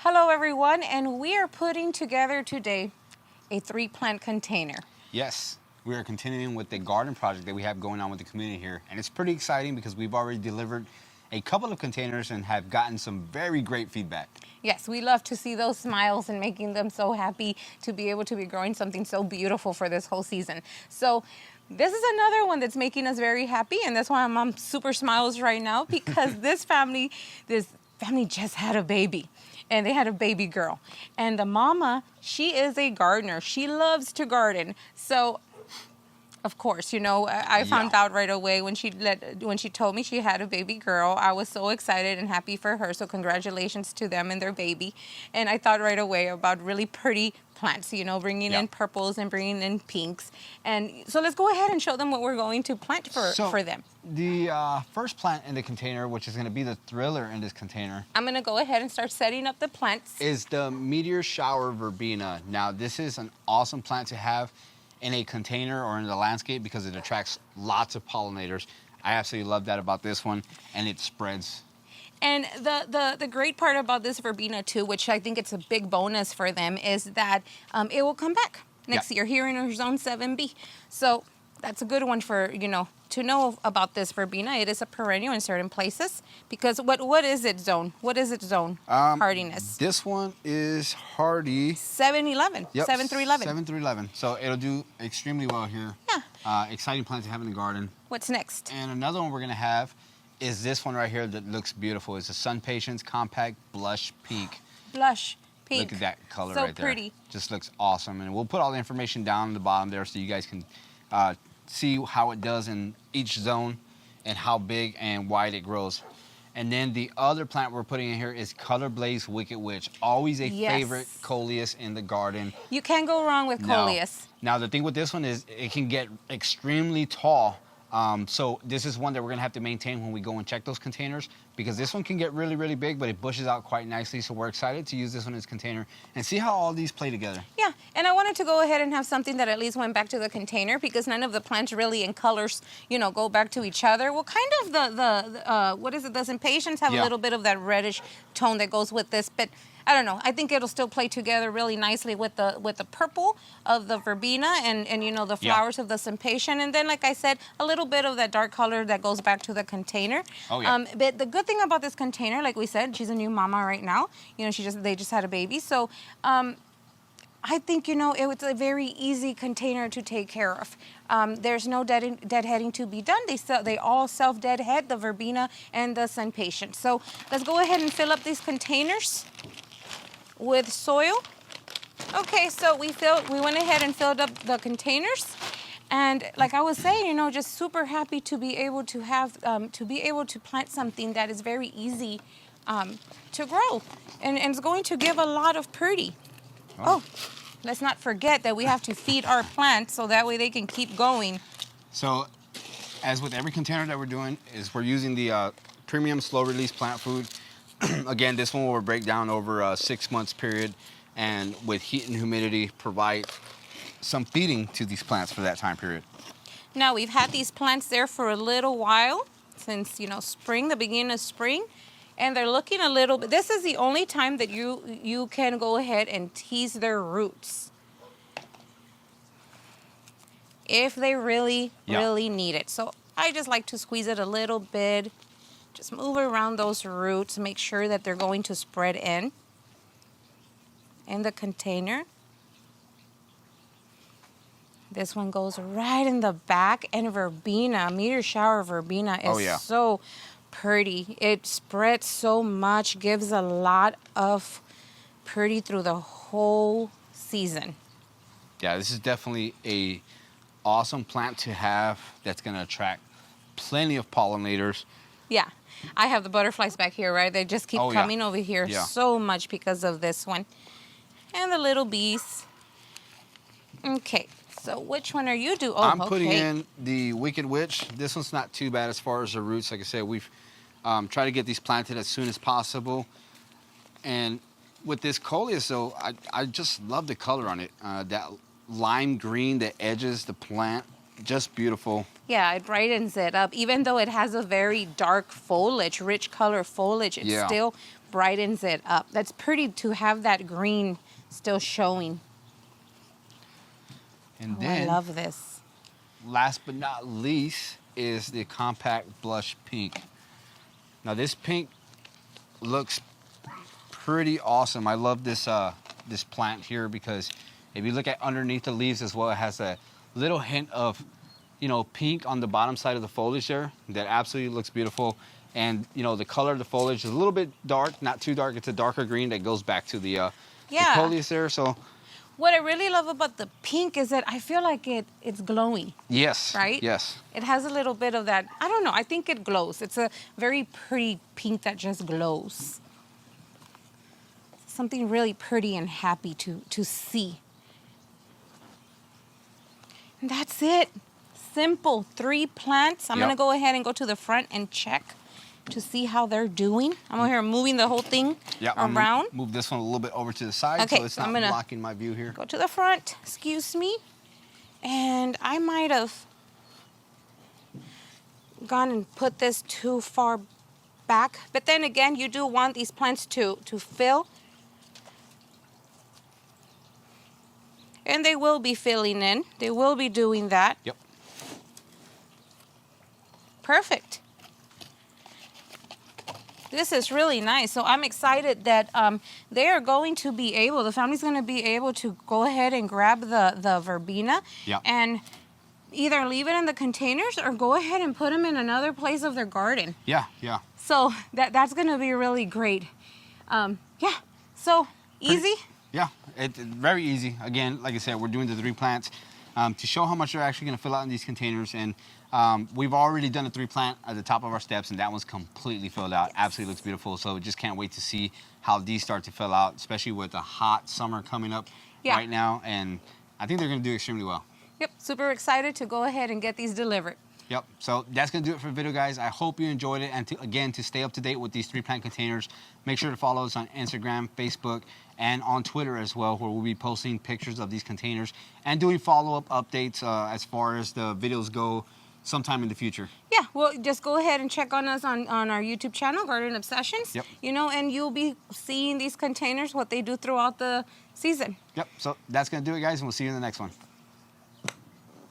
Hello everyone, and we are putting together today a 3-plant container. Yes, we are continuing with the garden project that we have going on with the community here. And it's pretty exciting because we've already delivered a couple of containers and have gotten some very great feedback. Yes, we love to see those smiles and making them so happy to be able to be growing something so beautiful for this whole season. So this is another one that's making us very happy, and that's why I'm on super smiles right now, because this family just had a baby. And they had a baby girl. And the mama, she is a gardener. She loves to garden. So, of course, you know, I found out right away when she told me she had a baby girl. I was so excited and happy for her. So congratulations to them and their baby. And I thought right away about really pretty plants, you know, bringing in purples and bringing in pinks. And so let's go ahead and show them what we're going to plant for them. The first plant in the container, which is going to be the thriller in this container, I'm going to go ahead and start setting up the plants, is the Meteor Shower Verbena. Now, this is an awesome plant to have in a container or in the landscape because it attracts lots of pollinators. I absolutely love that about this one, and it spreads. And the great part about this verbena too, which I think it's a big bonus for them, is that it will come back next year here in our zone 7B. So that's a good one for, you know, to know about this verbena. It is a perennial in certain places because what is its zone? What is its zone hardiness? This one is hardy 711. Yep, 7 through 11. 7 through 11. So it'll do extremely well here. Yeah. Exciting plant to have in the garden. What's next? And another one we're gonna have is this one right here that looks beautiful. It's a Sunpatiens Compact Blush Pink. Blush pink. Look at that color so right there. Pretty. Just looks awesome. And we'll put all the information down at the bottom there so you guys can see how it does in each zone and how big and wide it grows. And then the other plant we're putting in here is Color Blaze Wicked Witch. Always a favorite Coleus in the garden. You can't go wrong with Coleus. Now the thing with this one is it can get extremely tall. So this is one that we're gonna have to maintain when we go and check those containers, because this one can get really, really big, but it bushes out quite nicely. So we're excited to use this one as container and see how all these play together. Yeah, and I wanted to go ahead and have something that at least went back to the container, because none of the plants really in colors, you know, go back to each other. Well, kind of the what is it? The Sunpatiens have a little bit of that reddish tone that goes with this, but I don't know. I think it'll still play together really nicely with the purple of the verbena and you know, the flowers of the Sunpatien, and then, like I said, a little bit of that dark color that goes back to the container. Oh yeah. But the good thing about this container, like we said, she's a new mama right now. You know, they just had a baby, so I think, you know, it's a very easy container to take care of. There's no deadheading to be done. They all self-deadhead, the verbena and the Sunpatien. So let's go ahead and fill up these containers with soil. Okay, so we went ahead and filled up the containers, and like I was saying, you know, just super happy to be able to have to plant something that is very easy to grow, and it's going to give a lot of pretty. Oh, let's not forget that we have to feed our plants so that way they can keep going. So, as with every container that we're doing, we're using the premium slow release plant food. Again, this one will break down over a 6 months period, and with heat and humidity, provide some feeding to these plants for that time period. Now, we've had these plants there for a little while, since, you know, spring, the beginning of spring, and they're looking a little bit. This is the only time that you can go ahead and tease their roots if they really need it. So I just like to squeeze it a little bit. Just move around those roots, make sure that they're going to spread in the container. This one goes right in the back, and verbena, Meteor Shower Verbena is so pretty. It spreads so much, gives a lot of pretty through the whole season. Yeah, this is definitely a awesome plant to have that's gonna attract plenty of pollinators. Yeah. I have the butterflies back here, right? They just keep coming over here so much because of this one. And the little bees. Okay, so which one are you doing? Oh, I'm putting in the Wicked Witch. This one's not too bad as far as the roots. Like I said, we've tried to get these planted as soon as possible. And with this Coleus, though, I just love the color on it. That lime green, the edges, the plant, just beautiful. Yeah, it brightens it up. Even though it has a very dark foliage, rich color foliage, it's still brightens it up. That's pretty to have that green still showing. And Oh, then, I love this. last but not least, is the compact blush pink. Now this pink looks pretty awesome. I love this this plant here because if you look at underneath the leaves as well, it has a little hint of, you know, pink on the bottom side of the foliage there. That absolutely looks beautiful. And, you know, the color of the foliage is a little bit dark, not too dark. It's a darker green that goes back to the Coleus there. So what I really love about the pink is that I feel like it's glowing. yes, Right? yes, It has a little bit of that, I don't know, I think it glows. It's a very pretty pink that just glows. Something really pretty and happy to see. And that's it. Simple 3 plants. I'm Yep. gonna go ahead and go to the front and check to see how they're doing. I'm over here moving the whole thing I'm gonna around. move this one a little bit over to the side Okay, so it's so not I'm gonna blocking my view here. Go to the front, excuse me. And I might have gone and put this too far back. But then again, you do want these plants to fill. And they will be filling in. They will be doing that. Yep. Perfect. This is really nice. So I'm excited that they are going to be able, the family's going to be able to go ahead and grab the verbena Yep. and either leave it in the containers or go ahead and put them in another place of their garden. Yeah, yeah. So that's going to be really great. Yeah, so easy. Yeah, it's very easy. Again, like I said, we're doing the 3 plants to show how much they're actually going to fill out in these containers. And we've already done a 3 plant at the top of our steps, and that one's completely filled out. Absolutely looks beautiful. So just can't wait to see how these start to fill out, especially with a hot summer coming up right now. And I think they're going to do extremely well. Yep, super excited to go ahead and get these delivered. Yep, so that's going to do it for the video, guys. I hope you enjoyed it. And to stay up to date with these 3 plant containers, make sure to follow us on Instagram, Facebook, and on Twitter as well, where we'll be posting pictures of these containers and doing follow-up updates as far as the videos go sometime in the future. Yeah, well, just go ahead and check on us on our YouTube channel, Garden Obsessions. Yep. You know, and you'll be seeing these containers, what they do throughout the season. Yep, so that's going to do it, guys, and we'll see you in the next one.